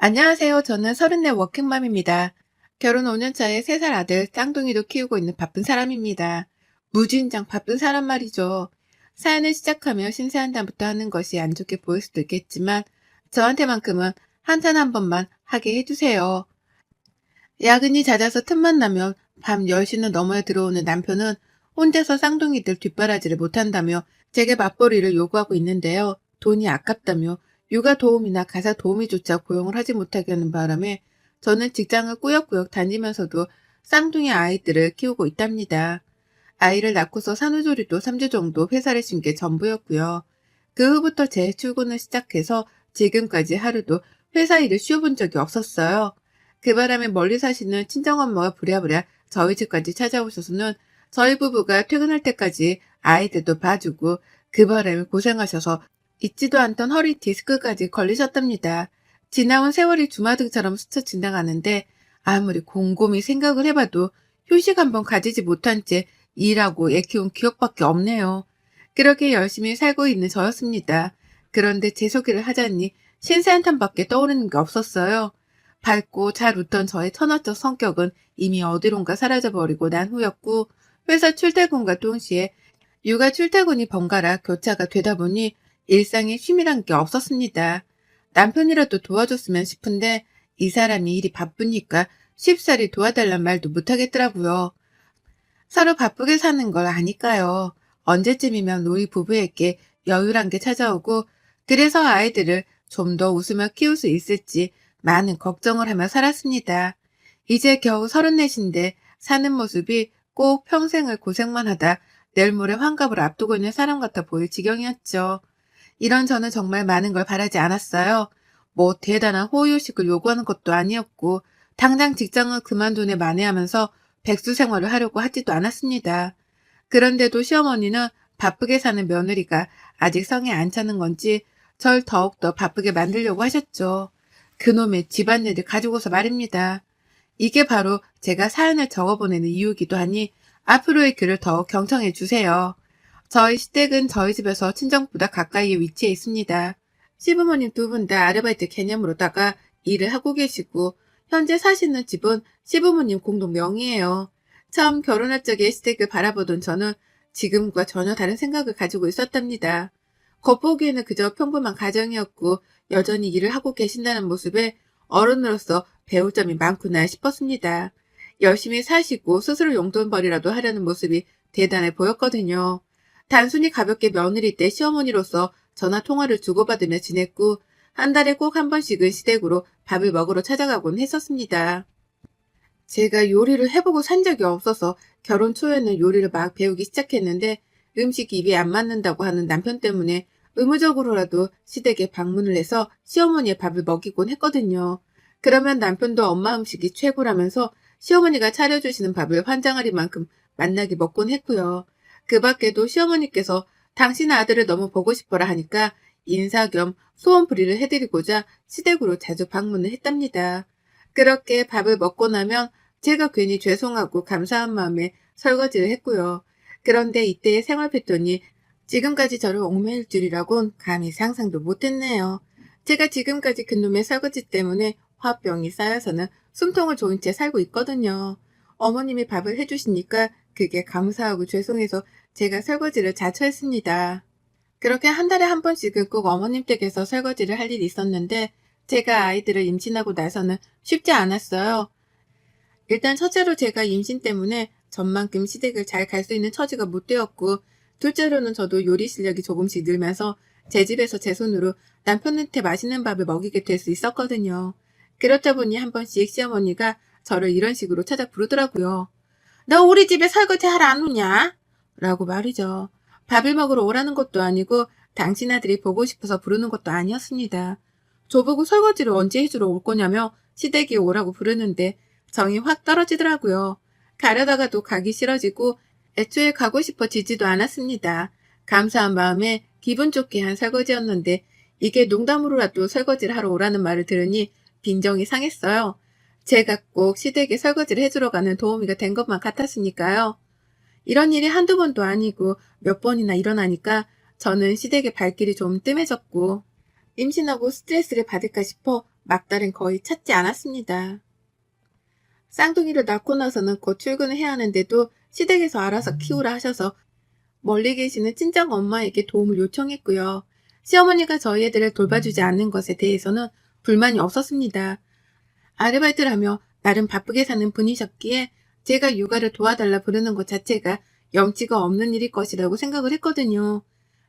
안녕하세요. 저는 34 워킹맘입니다. 결혼 5년 차에 3살 아들 쌍둥이도 키우고 있는 바쁜 사람입니다. 무진장 바쁜 사람 말이죠. 사연을 시작하며 신세한담부터 하는 것이 안 좋게 보일 수도 있겠지만 저한테만큼은 한탄 한 번만 하게 해주세요. 야근이 잦아서 틈만 나면 밤 10시는 넘어야 들어오는 남편은 혼자서 쌍둥이들 뒷바라지를 못한다며 제게 맞벌이를 요구하고 있는데요. 돈이 아깝다며 육아 도우미나 가사 도우미조차 고용을 하지 못하게 하는 바람에 저는 직장을 꾸역꾸역 다니면서도 쌍둥이 아이들을 키우고 있답니다. 아이를 낳고서 산후조리도 3주 정도 회사를 쉰 게 전부였고요. 그 후부터 재출근을 시작해서 지금까지 하루도 회사 일을 쉬어본 적이 없었어요. 그 바람에 멀리 사시는 친정엄마가 부랴부랴 저희 집까지 찾아오셔서는 저희 부부가 퇴근할 때까지 아이들도 봐주고 그 바람에 고생하셔서 잊지도 않던 허리 디스크까지 걸리셨답니다. 지나온 세월이 주마등처럼 스쳐 지나가는데 아무리 곰곰이 생각을 해봐도 휴식 한번 가지지 못한 채 일하고 애 키운 기억밖에 없네요. 그렇게 열심히 살고 있는 저였습니다. 그런데 제 소개를 하자니 신세 한탄밖에 떠오르는 게 없었어요. 밝고 잘 웃던 저의 천하적 성격은 이미 어디론가 사라져버리고 난 후였고 회사 출퇴근과 동시에 육아 출퇴근이 번갈아 교차가 되다 보니 일상에 쉼이란 게 없었습니다. 남편이라도 도와줬으면 싶은데 이 사람이 일이 바쁘니까 쉽사리 도와달란 말도 못하겠더라고요. 서로 바쁘게 사는 걸 아니까요. 언제쯤이면 우리 부부에게 여유란 게 찾아오고 그래서 아이들을 좀 더 웃으며 키울 수 있을지 많은 걱정을 하며 살았습니다. 이제 겨우 34인데 사는 모습이 꼭 평생을 고생만 하다 내일 모레 환갑을 앞두고 있는 사람 같아 보일 지경이었죠. 이런 저는 정말 많은 걸 바라지 않았어요. 뭐 대단한 호의호식을 요구하는 것도 아니었고 당장 직장을 그만두네 만회하면서 백수 생활을 하려고 하지도 않았습니다. 그런데도 시어머니는 바쁘게 사는 며느리가 아직 성에 안 차는 건지 절 더욱더 바쁘게 만들려고 하셨죠. 그놈의 집안일을 가지고서 말입니다. 이게 바로 제가 사연을 적어보내는 이유이기도 하니 앞으로의 글을 더욱 경청해 주세요. 저희 시댁은 저희 집에서 친정보다 가까이에 위치해 있습니다. 시부모님 두 분 다 아르바이트 개념으로다가 일을 하고 계시고 현재 사시는 집은 시부모님 공동 명의예요. 처음 결혼할 적에 시댁을 바라보던 저는 지금과 전혀 다른 생각을 가지고 있었답니다. 겉보기에는 그저 평범한 가정이었고 여전히 일을 하고 계신다는 모습에 어른으로서 배울 점이 많구나 싶었습니다. 열심히 사시고 스스로 용돈벌이라도 하려는 모습이 대단해 보였거든요. 단순히 가볍게 며느리 때 시어머니로서 전화 통화를 주고받으며 지냈고 한 달에 꼭 한 번씩은 시댁으로 밥을 먹으러 찾아가곤 했었습니다. 제가 요리를 해보고 산 적이 없어서 결혼 초에는 요리를 막 배우기 시작했는데 음식이 입에 안 맞는다고 하는 남편 때문에 의무적으로라도 시댁에 방문을 해서 시어머니의 밥을 먹이곤 했거든요. 그러면 남편도 엄마 음식이 최고라면서 시어머니가 차려주시는 밥을 환장하리만큼 맛나게 먹곤 했고요. 그 밖에도 시어머니께서 당신 아들을 너무 보고 싶어라 하니까 인사 겸 소원부리를 해드리고자 시댁으로 자주 방문을 했답니다. 그렇게 밥을 먹고 나면 제가 괜히 죄송하고 감사한 마음에 설거지를 했고요. 그런데 이때의 생활 패턴이 지금까지 저를 옥매일 줄이라곤 감히 상상도 못했네요. 제가 지금까지 그놈의 설거지 때문에 화병이 쌓여서는 숨통을 조인 채 살고 있거든요. 어머님이 밥을 해주시니까 그게 감사하고 죄송해서 제가 설거지를 자처 했습니다. 그렇게 한 달에 한 번씩은 꼭 어머님 댁에서 설거지를 할 일이 있었는데 제가 아이들을 임신하고 나서는 쉽지 않았어요. 일단 첫째로 제가 임신 때문에 전만큼 시댁을 잘 갈 수 있는 처지가 못 되었고 둘째로는 저도 요리 실력이 조금씩 늘면서 제 집에서 제 손으로 남편한테 맛있는 밥을 먹이게 될 수 있었거든요. 그렇다 보니 한 번씩 시어머니가 저를 이런 식으로 찾아 부르더라고요. 너 우리 집에 설거지 하러 안 오냐? 라고 말이죠. 밥을 먹으러 오라는 것도 아니고 당신 아들이 보고 싶어서 부르는 것도 아니었습니다. 저보고 설거지를 언제 해주러 올 거냐며 시댁에 오라고 부르는데 정이 확 떨어지더라고요. 가려다가도 가기 싫어지고 애초에 가고 싶어지지도 않았습니다. 감사한 마음에 기분 좋게 한 설거지였는데 이게 농담으로라도 설거지를 하러 오라는 말을 들으니 빈정이 상했어요. 제가 꼭 시댁에 설거지를 해주러 가는 도우미가 된 것만 같았으니까요. 이런 일이 한두 번도 아니고 몇 번이나 일어나니까 저는 시댁의 발길이 좀 뜸해졌고 임신하고 스트레스를 받을까 싶어 막달은 거의 찾지 않았습니다. 쌍둥이를 낳고 나서는 곧 출근을 해야 하는데도 시댁에서 알아서 키우라 하셔서 멀리 계시는 친정 엄마에게 도움을 요청했고요. 시어머니가 저희 애들을 돌봐주지 않는 것에 대해서는 불만이 없었습니다. 아르바이트를 하며 나름 바쁘게 사는 분이셨기에 제가 육아를 도와달라 부르는 것 자체가 염치가 없는 일일 것이라고 생각을 했거든요.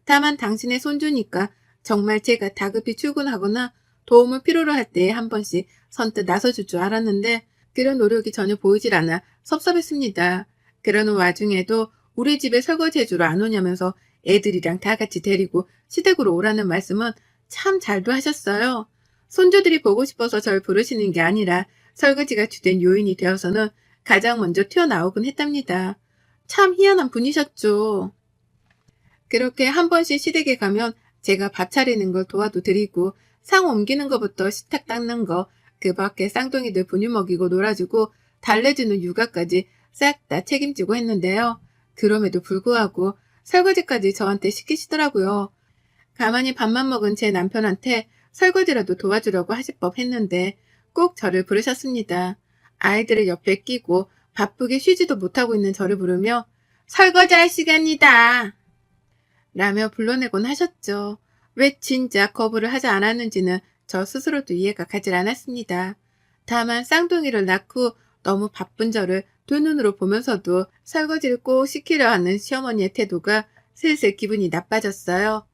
다만 당신의 손주니까 정말 제가 다급히 출근하거나 도움을 필요로 할 때에 한 번씩 선뜻 나서줄 줄 알았는데 그런 노력이 전혀 보이질 않아 섭섭했습니다. 그러는 와중에도 우리 집에 설거지 해주러 안 오냐면서 애들이랑 다 같이 데리고 시댁으로 오라는 말씀은 참 잘도 하셨어요. 손주들이 보고 싶어서 절 부르시는 게 아니라 설거지가 주된 요인이 되어서는 가장 먼저 튀어나오곤 했답니다. 참 희한한 분이셨죠. 그렇게 한 번씩 시댁에 가면 제가 밥 차리는 걸 도와도 드리고 상 옮기는 것부터 식탁 닦는 거, 그 밖에 쌍둥이들 분유 먹이고 놀아주고 달래주는 육아까지 싹 다 책임지고 했는데요. 그럼에도 불구하고 설거지까지 저한테 시키시더라고요. 가만히 밥만 먹은 제 남편한테 설거지라도 도와주려고 하실 법 했는데 꼭 저를 부르셨습니다. 아이들을 옆에 끼고 바쁘게 쉬지도 못하고 있는 저를 부르며 설거지할 시간이다 라며 불러내곤 하셨죠. 왜 진작 거부를 하지 않았는지는 저 스스로도 이해가 가질 않았습니다. 다만 쌍둥이를 낳고 너무 바쁜 저를 두 눈으로 보면서도 설거지를 꼭 시키려 하는 시어머니의 태도가 슬슬 기분이 나빠졌어요.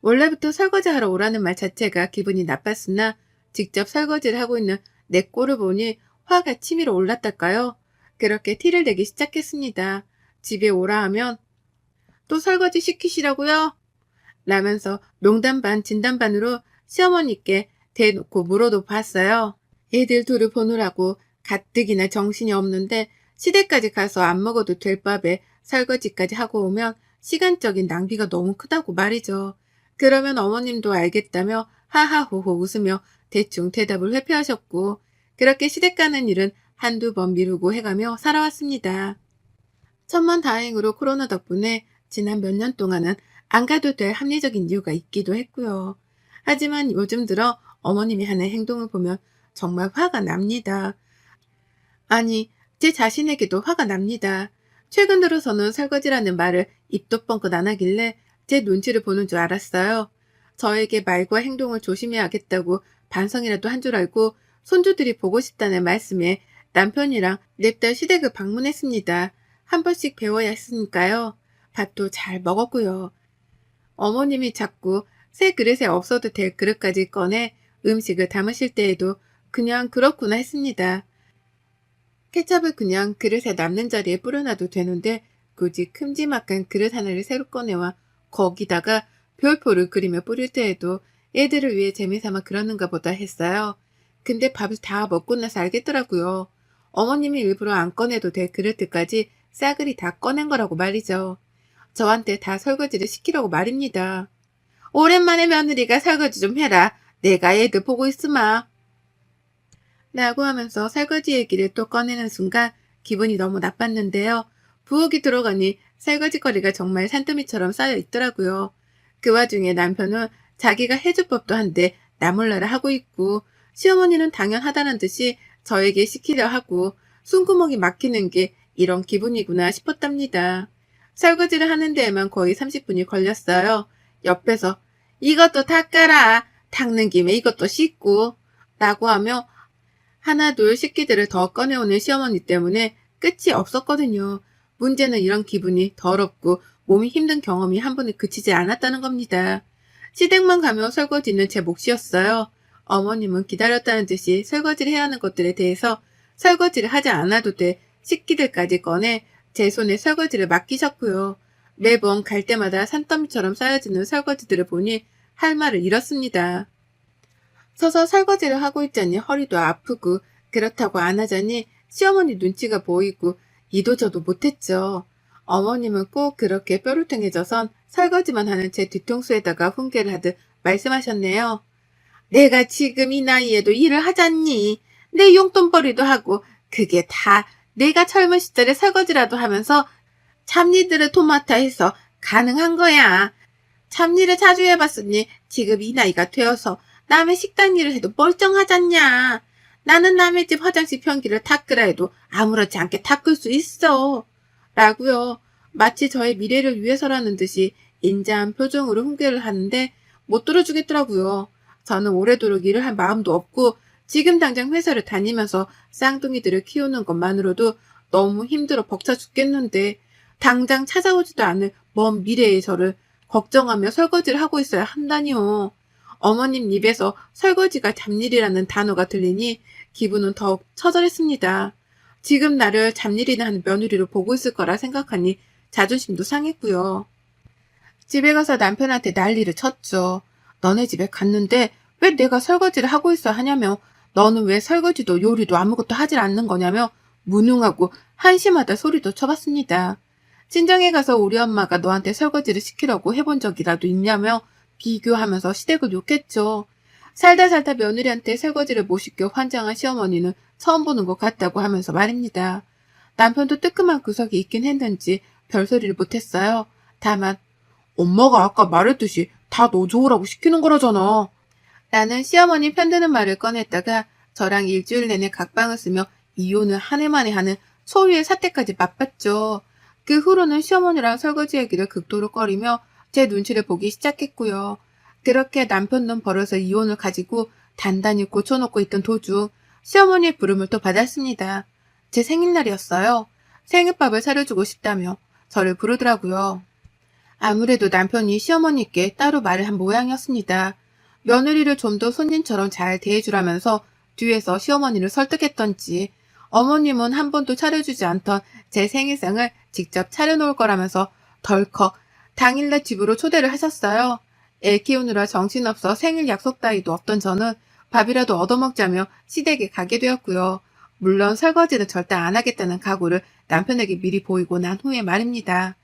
원래부터 설거지하러 오라는 말 자체가 기분이 나빴으나 직접 설거지를 하고 있는 내 꼴을 보니 화가 치밀어 올랐달까요? 그렇게 티를 내기 시작했습니다. 집에 오라 하면 또 설거지 시키시라고요? 라면서 농담 반 진담 반으로 시어머니께 대놓고 물어도 봤어요. 애들 둘을 보느라고 가뜩이나 정신이 없는데 시댁까지 가서 안 먹어도 될 밥에 설거지까지 하고 오면 시간적인 낭비가 너무 크다고 말이죠. 그러면 어머님도 알겠다며 하하호호 웃으며 대충 대답을 회피하셨고 그렇게 시댁 가는 일은 한두 번 미루고 해가며 살아왔습니다. 천만다행으로 코로나 덕분에 지난 몇 년 동안은 안 가도 될 합리적인 이유가 있기도 했고요. 하지만 요즘 들어 어머님이 하는 행동을 보면 정말 화가 납니다. 아니, 제 자신에게도 화가 납니다. 최근 들어서는 설거지라는 말을 입도 뻥끗 안 하길래 제 눈치를 보는 줄 알았어요. 저에게 말과 행동을 조심해야겠다고 반성이라도 한 줄 알고 손주들이 보고 싶다는 말씀에 남편이랑 냅다 시댁을 방문했습니다. 한 번씩 배워야 했으니까요. 밥도 잘 먹었고요. 어머님이 자꾸 새 그릇에 없어도 될 그릇까지 꺼내 음식을 담으실 때에도 그냥 그렇구나 했습니다. 케첩을 그냥 그릇에 남는 자리에 뿌려놔도 되는데 굳이 큼지막한 그릇 하나를 새로 꺼내와 거기다가 별표를 그리며 뿌릴 때에도 애들을 위해 재미삼아 그러는가 보다 했어요. 근데 밥을 다 먹고 나서 알겠더라고요. 어머님이 일부러 안 꺼내도 될 그릇들까지 싸그리 다 꺼낸 거라고 말이죠. 저한테 다 설거지를 시키라고 말입니다. 오랜만에 며느리가 설거지 좀 해라. 내가 애들 보고 있으마. 라고 하면서 설거지 얘기를 또 꺼내는 순간 기분이 너무 나빴는데요. 부엌이 들어가니 설거지거리가 정말 산더미처럼 쌓여 있더라고요. 그 와중에 남편은 자기가 해줄 법도 한데 나몰라라 하고 있고 시어머니는 당연하다는 듯이 저에게 시키려 하고 숨구멍이 막히는 게 이런 기분이구나 싶었답니다. 설거지를 하는 데에만 거의 30분이 걸렸어요. 옆에서 이것도 닦아라. 닦는 김에 이것도 씻고 라고 하며 하나 둘 식기들을 더 꺼내오는 시어머니 때문에 끝이 없었거든요. 문제는 이런 기분이 더럽고 몸이 힘든 경험이 한 번에 그치지 않았다는 겁니다. 시댁만 가면 설거지는 제 몫이었어요. 어머님은 기다렸다는 듯이 설거지를 해야 하는 것들에 대해서 설거지를 하지 않아도 돼 식기들까지 꺼내 제 손에 설거지를 맡기셨고요. 매번 갈 때마다 산더미처럼 쌓여지는 설거지들을 보니 할 말을 잃었습니다. 서서 설거지를 하고 있자니 허리도 아프고 그렇다고 안 하자니 시어머니 눈치가 보이고 이도저도 못했죠. 어머님은 꼭 그렇게 뾰루퉁해져선 설거지만 하는 제 뒤통수에다가 훈계를 하듯 말씀하셨네요. 내가 지금 이 나이에도 일을 하잖니. 내 용돈벌이도 하고 그게 다 내가 젊은 시절에 설거지라도 하면서 잡일들을 도맡아 해서 가능한 거야. 잡일을 자주 해봤으니 지금 이 나이가 되어서 남의 식당 일을 해도 멀쩡하잖냐. 나는 남의 집 화장실 변기를 닦으라 해도 아무렇지 않게 닦을 수 있어. 라고요. 마치 저의 미래를 위해서라는 듯이 인자한 표정으로 훈계를 하는데 못 들어주겠더라고요. 저는 오래도록 일을 할 마음도 없고 지금 당장 회사를 다니면서 쌍둥이들을 키우는 것만으로도 너무 힘들어 벅차 죽겠는데 당장 찾아오지도 않을 먼 미래의 저를 걱정하며 설거지를 하고 있어야 한다니요. 어머님 입에서 설거지가 잡일이라는 단어가 들리니 기분은 더욱 처절했습니다. 지금 나를 잡일이나 하는 며느리로 보고 있을 거라 생각하니 자존심도 상했고요. 집에 가서 남편한테 난리를 쳤죠. 너네 집에 갔는데 왜 내가 설거지를 하고 있어 하냐며 너는 왜 설거지도 요리도 아무것도 하질 않는 거냐며 무능하고 한심하다 소리도 쳐봤습니다. 친정에 가서 우리 엄마가 너한테 설거지를 시키라고 해본 적이라도 있냐며 비교하면서 시댁을 욕했죠. 살다 살다 며느리한테 설거지를 못 시켜 환장한 시어머니는 처음 보는 것 같다고 하면서 말입니다. 남편도 뜨끔한 구석이 있긴 했는지 별소리를 못했어요. 다만 엄마가 아까 말했듯이 다 너 좋으라고 시키는 거라잖아. 나는 시어머니 편드는 말을 꺼냈다가 저랑 일주일 내내 각방을 쓰며 이혼을 한 해 만에 하는 소위의 사태까지 맛봤죠. 그 후로는 시어머니랑 설거지 얘기를 극도로 꺼리며 제 눈치를 보기 시작했고요. 그렇게 남편 놈 벌어서 이혼을 가지고 단단히 고쳐놓고 있던 도중 시어머니의 부름을 또 받았습니다. 제 생일날이었어요. 생일밥을 차려주고 싶다며 저를 부르더라고요. 아무래도 남편이 시어머니께 따로 말을 한 모양이었습니다. 며느리를 좀 더 손님처럼 잘 대해주라면서 뒤에서 시어머니를 설득했던지 어머님은 한 번도 차려주지 않던 제 생일상을 직접 차려놓을 거라면서 덜컥 당일날 집으로 초대를 하셨어요. 애 키우느라 정신없어 생일 약속 따위도 없던 저는 밥이라도 얻어먹자며 시댁에 가게 되었고요. 물론 설거지는 절대 안 하겠다는 각오를 남편에게 미리 보이고 난 후에 말입니다.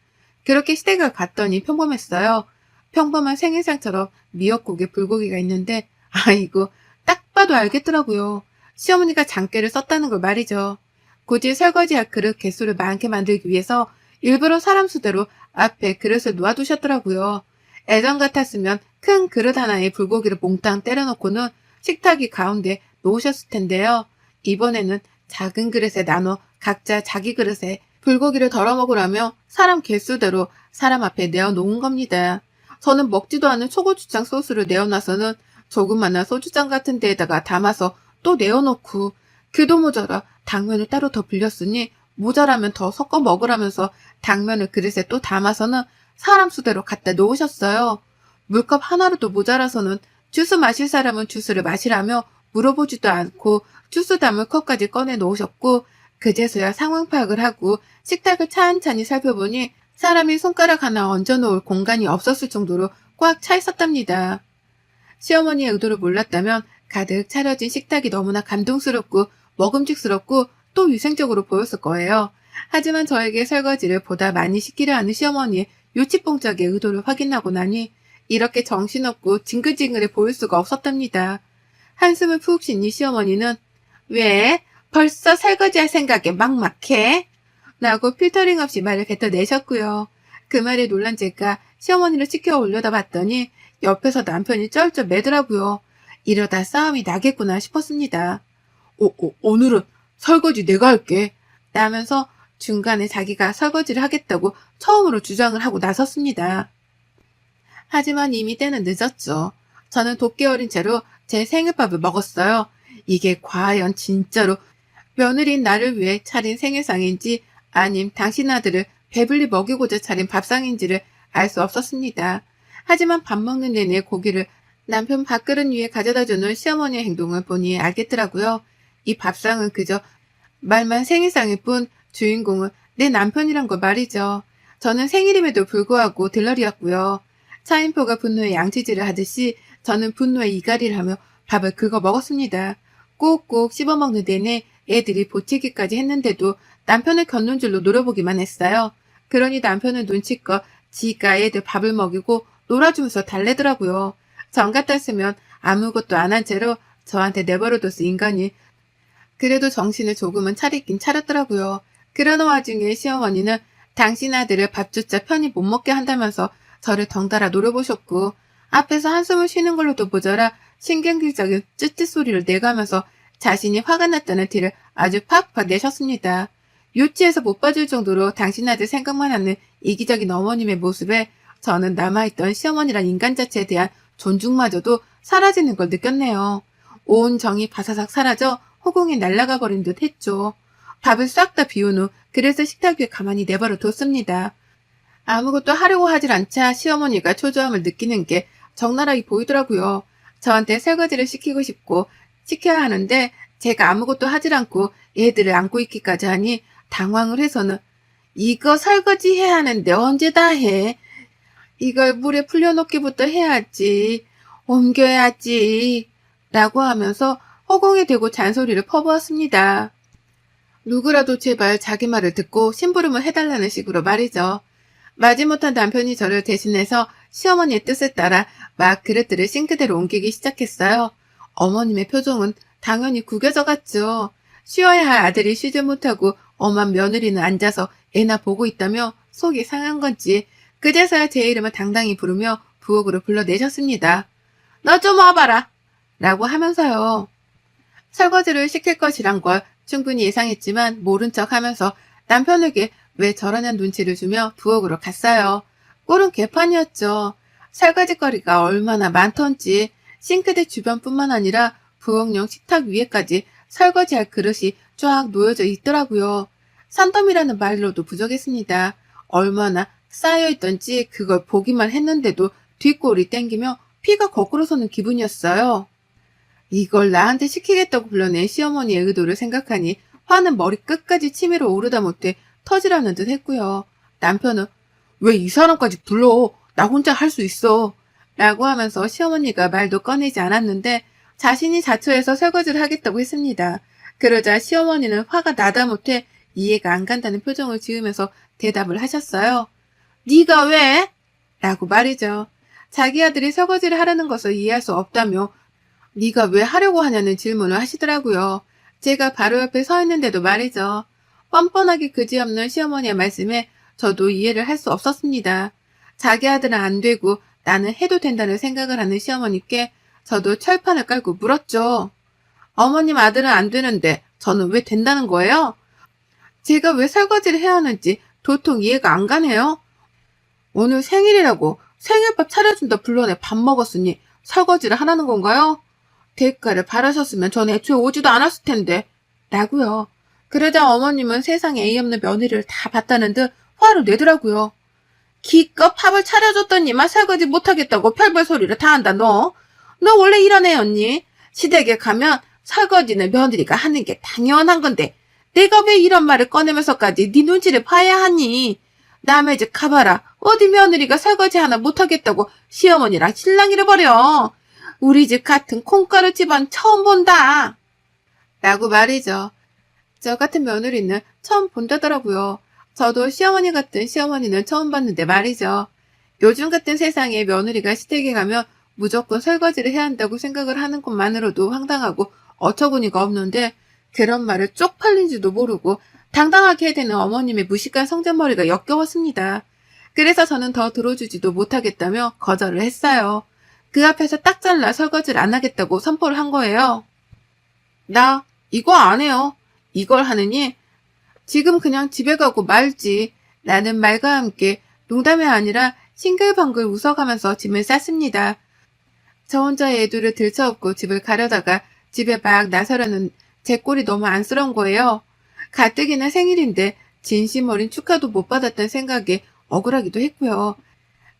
그렇게 시댁을 갔더니 평범했어요. 평범한 생일상처럼 미역국에 불고기가 있는데 아이고 딱 봐도 알겠더라고요. 시어머니가 장깨를 썼다는 걸 말이죠. 굳이 설거지할 그릇 개수를 많게 만들기 위해서 일부러 사람 수대로 앞에 그릇을 놓아두셨더라고요. 예전 같았으면 큰 그릇 하나에 불고기를 몽땅 때려놓고는 식탁이 가운데 놓으셨을 텐데요. 이번에는 작은 그릇에 나눠 각자 자기 그릇에 불고기를 덜어 먹으라며 사람 개수대로 사람 앞에 내어놓은 겁니다. 저는 먹지도 않은 초고추장 소스를 내어놔서는 조그마한 소주잔 같은 데에다가 담아서 또 내어놓고 그도 모자라 당면을 따로 더 빌렸으니 모자라면 더 섞어 먹으라면서 당면을 그릇에 또 담아서는 사람 수대로 갖다 놓으셨어요. 물컵 하나로도 모자라서는 주스 마실 사람은 주스를 마시라며 물어보지도 않고 주스 담을 컵까지 꺼내 놓으셨고 그제서야 상황 파악을 하고 식탁을 찬찬히 살펴보니 사람이 손가락 하나 얹어놓을 공간이 없었을 정도로 꽉 차 있었답니다. 시어머니의 의도를 몰랐다면 가득 차려진 식탁이 너무나 감동스럽고 먹음직스럽고 또 위생적으로 보였을 거예요. 하지만 저에게 설거지를 보다 많이 시키려 하는 시어머니의 요치뽕짝의 의도를 확인하고 나니 이렇게 정신없고 징글징글해 보일 수가 없었답니다. 한숨을 푹 쉰 이 시어머니는 왜 벌써 설거지할 생각에 막막해? 라고 필터링 없이 말을 뱉어내셨고요. 그 말에 놀란 제가 시어머니를 치켜 올려다 봤더니 옆에서 남편이 쩔쩔 매더라고요. 이러다 싸움이 나겠구나 싶었습니다. 오늘은 설거지 내가 할게. 라면서 중간에 자기가 설거지를 하겠다고 처음으로 주장을 하고 나섰습니다. 하지만 이미 때는 늦었죠. 저는 도끼 어린 채로 제 생일밥을 먹었어요. 이게 과연 진짜로 며느리인 나를 위해 차린 생일상인지 아님 당신 아들을 배불리 먹이고자 차린 밥상인지를 알 수 없었습니다. 하지만 밥 먹는 내내 고기를 남편 밥그릇 위에 가져다주는 시어머니의 행동을 보니 알겠더라고요. 이 밥상은 그저 말만 생일상일 뿐 주인공은 내 남편이란 걸 말이죠. 저는 생일임에도 불구하고 들러리였고요. 차인표가 분노에 양치질을 하듯이 저는 분노에 이갈이를 하며 밥을 긁어 먹었습니다. 꼭꼭 씹어먹는 내내 애들이 보채기까지 했는데도 남편을 곁눈 줄로 노려보기만 했어요. 그러니 남편은 눈치껏 지가 애들 밥을 먹이고 놀아주면서 달래더라고요. 전 같았으면 아무것도 안 한 채로 저한테 내버려뒀을 인간이 그래도 정신을 조금은 차리긴 차렸더라고요. 그러는 와중에 시어머니는 당신 아들을 밥조차 편히 못 먹게 한다면서 저를 덩달아 노려보셨고 앞에서 한숨을 쉬는 걸로도 모자라 신경질적인 쯧쯧 소리를 내가면서 자신이 화가 났다는 티를 아주 팍팍 내셨습니다. 유치해서 못 봐줄 정도로 당신 아들 생각만 하는 이기적인 어머님의 모습에 저는 남아있던 시어머니란 인간 자체에 대한 존중마저도 사라지는 걸 느꼈네요. 온 정이 바사삭 사라져 허공에 날아가 버린 듯 했죠. 밥을 싹 다 비운 후 그래서 식탁 위에 가만히 내버려 뒀습니다. 아무것도 하려고 하질 않자 시어머니가 초조함을 느끼는 게 적나라하게 보이더라고요. 저한테 설거지를 시키고 싶고 시켜야 하는데 제가 아무것도 하질 않고 애들을 안고 있기까지 하니 당황을 해서는 이거 설거지 해야 하는데 언제 다 해? 이걸 물에 불려놓기부터 해야지. 옮겨야지. 라고 하면서 허공에 대고 잔소리를 퍼부었습니다. 누구라도 제발 자기 말을 듣고 심부름을 해달라는 식으로 말이죠. 마지못한 남편이 저를 대신해서 시어머니의 뜻에 따라 막 그릇들을 싱크대로 옮기기 시작했어요. 어머님의 표정은 당연히 구겨져 갔죠. 쉬어야 할 아들이 쉬지 못하고 엄한 며느리는 앉아서 애나 보고 있다며 속이 상한 건지 그제서야 제 이름을 당당히 부르며 부엌으로 불러내셨습니다. 너 좀 와봐라 라고 하면서요. 설거지를 시킬 것이란 걸 충분히 예상했지만 모른 척 하면서 남편에게 왜 저러냐는 눈치를 주며 부엌으로 갔어요. 꼴은 개판이었죠. 설거지거리가 얼마나 많던지 싱크대 주변뿐만 아니라 부엌용 식탁 위에까지 설거지할 그릇이 쫙 놓여져 있더라고요. 산더미라는 말로도 부족했습니다. 얼마나 쌓여있던지 그걸 보기만 했는데도 뒷골이 땡기며 피가 거꾸로 서는 기분이었어요. 이걸 나한테 시키겠다고 불러낸 시어머니의 의도를 생각하니 화는 머리 끝까지 치밀어 오르다 못해 터지라는 듯 했고요. 남편은 왜 이 사람까지 불러? 나 혼자 할 수 있어. 라고 하면서 시어머니가 말도 꺼내지 않았는데 자신이 자초해서 설거지를 하겠다고 했습니다. 그러자 시어머니는 화가 나다 못해 이해가 안 간다는 표정을 지으면서 대답을 하셨어요. 네가 왜? 라고 말이죠. 자기 아들이 설거지를 하라는 것을 이해할 수 없다며 네가 왜 하려고 하냐는 질문을 하시더라고요. 제가 바로 옆에 서 있는데도 말이죠. 뻔뻔하게 그지없는 시어머니의 말씀에 저도 이해를 할 수 없었습니다. 자기 아들은 안 되고 나는 해도 된다는 생각을 하는 시어머니께 저도 철판을 깔고 물었죠. 어머님 아들은 안 되는데 저는 왜 된다는 거예요? 제가 왜 설거지를 해야 하는지 도통 이해가 안 가네요. 오늘 생일이라고 생일밥 차려준다 불러내 밥 먹었으니 설거지를 하라는 건가요? 대가를 바라셨으면 전 애초에 오지도 않았을 텐데 라고요. 그러자 어머님은 세상에 예의 없는 며느리를 다 봤다는 듯 화를 내더라고요. 기껏 밥을 차려줬더니만 설거지 못하겠다고 별별 소리를 다 한다 너. 너 원래 이런 애였니? 시댁에 가면 설거지는 며느리가 하는 게 당연한 건데 내가 왜 이런 말을 꺼내면서까지 네 눈치를 봐야 하니? 남의 집 가봐라. 어디 며느리가 설거지 하나 못하겠다고 시어머니랑 신랑이를 버려. 우리 집 같은 콩가루 집안 처음 본다. 라고 말이죠. 저 같은 며느리는 처음 본다더라고요. 저도 시어머니 같은 시어머니는 처음 봤는데 말이죠. 요즘 같은 세상에 며느리가 시댁에 가면 무조건 설거지를 해야 한다고 생각을 하는 것만으로도 황당하고 어처구니가 없는데 그런 말을 쪽팔린지도 모르고 당당하게 해대는 어머님의 무식한 성전머리가 역겨웠습니다. 그래서 저는 더 들어주지도 못하겠다며 거절을 했어요. 그 앞에서 딱 잘라 설거지를 안 하겠다고 선포를 한 거예요. 나 이거 안 해요. 이걸 하느니 지금 그냥 집에 가고 말지. 라는 말과 함께 농담이 아니라 싱글벙글 웃어가면서 짐을 쌌습니다. 저 혼자 애들을 들쳐업고 집을 가려다가 집에 막 나서려는 제 꼴이 너무 안쓰러운 거예요. 가뜩이나 생일인데 진심 어린 축하도 못 받았던 생각에 억울하기도 했고요.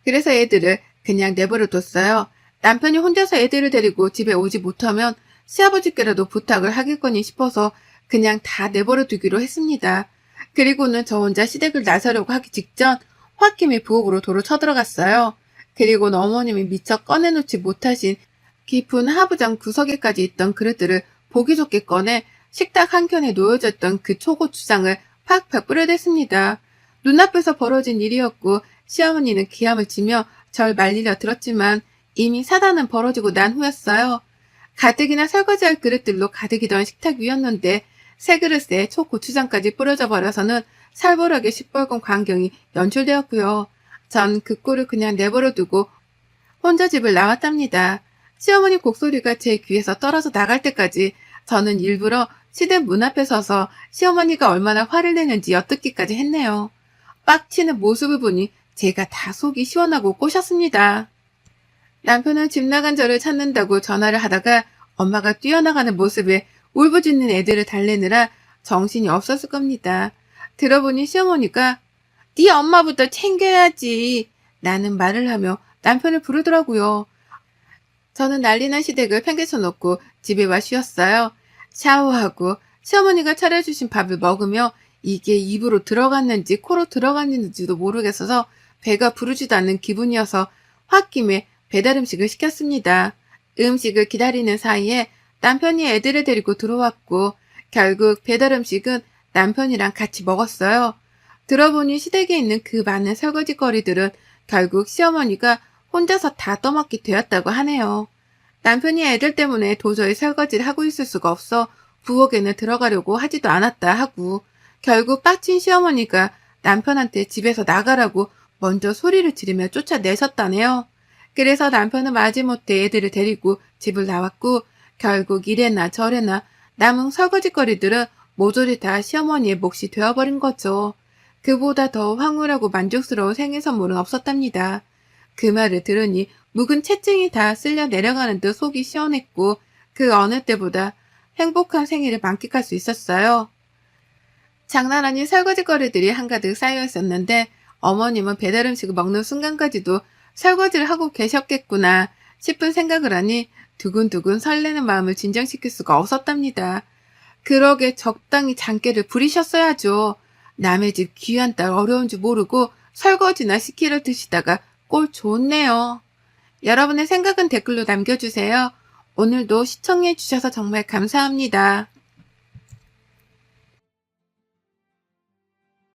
그래서 애들을 그냥 내버려 뒀어요. 남편이 혼자서 애들을 데리고 집에 오지 못하면 시아버지께라도 부탁을 하겠거니 싶어서 그냥 다 내버려 두기로 했습니다. 그리고는 저 혼자 시댁을 나서려고 하기 직전 홧김에 부엌으로 도로 쳐들어갔어요. 그리고는 어머님이 미처 꺼내놓지 못하신 깊은 하부장 구석에까지 있던 그릇들을 보기 좋게 꺼내 식탁 한켠에 놓여져 있던 그 초고추장을 팍팍 뿌려댔습니다. 눈앞에서 벌어진 일이었고 시어머니는 기함을 치며 절 말리려 들었지만 이미 사단은 벌어지고 난 후였어요. 가뜩이나 설거지할 그릇들로 가득이던 식탁 위였는데 새 그릇에 초고추장까지 뿌려져 버려서는 살벌하게 시뻘건 광경이 연출되었고요. 전 그 꼴을 그냥 내버려 두고 혼자 집을 나왔답니다. 시어머니 곡소리가 제 귀에서 떨어져 나갈 때까지 저는 일부러 시댁 문 앞에 서서 시어머니가 얼마나 화를 내는지 엿듣기까지 했네요. 빡치는 모습을 보니 제가 다 속이 시원하고 꼬셨습니다. 남편은 집 나간 저를 찾는다고 전화를 하다가 엄마가 뛰어나가는 모습에 울부짖는 애들을 달래느라 정신이 없었을 겁니다. 들어보니 시어머니가 네 엄마부터 챙겨야지 라는 말을 하며 남편을 부르더라고요. 저는 난리난 시댁을 팽개쳐 놓고 집에 와 쉬었어요. 샤워하고 시어머니가 차려주신 밥을 먹으며 이게 입으로 들어갔는지 코로 들어갔는지도 모르겠어서 배가 부르지도 않는 기분이어서 홧김에 배달 음식을 시켰습니다. 음식을 기다리는 사이에 남편이 애들을 데리고 들어왔고 결국 배달 음식은 남편이랑 같이 먹었어요. 들어보니 시댁에 있는 그 많은 설거지거리들은 결국 시어머니가 혼자서 다 떠맡게 되었다고 하네요. 남편이 애들 때문에 도저히 설거지를 하고 있을 수가 없어 부엌에는 들어가려고 하지도 않았다 하고 결국 빡친 시어머니가 남편한테 집에서 나가라고 먼저 소리를 지르며 쫓아내셨다네요. 그래서 남편은 마지못해 애들을 데리고 집을 나왔고 결국 이래나 저래나 남은 설거지거리들은 모조리 다 시어머니의 몫이 되어버린 거죠. 그보다 더 황홀하고 만족스러운 생일 선물은 없었답니다. 그 말을 들으니 묵은 채증이 다 쓸려 내려가는 듯 속이 시원했고 그 어느 때보다 행복한 생일을 만끽할 수 있었어요. 장난 아닌 설거지거리들이 한가득 쌓여 있었는데 어머님은 배달 음식을 먹는 순간까지도 설거지를 하고 계셨겠구나 싶은 생각을 하니 두근두근 설레는 마음을 진정시킬 수가 없었답니다. 그러게 적당히 장깨를 부리셨어야죠. 남의 집 귀한 딸 어려운 줄 모르고 설거지나 시키려 드시다가 꼴 좋네요. 여러분의 생각은 댓글로 남겨주세요. 오늘도 시청해주셔서 정말 감사합니다.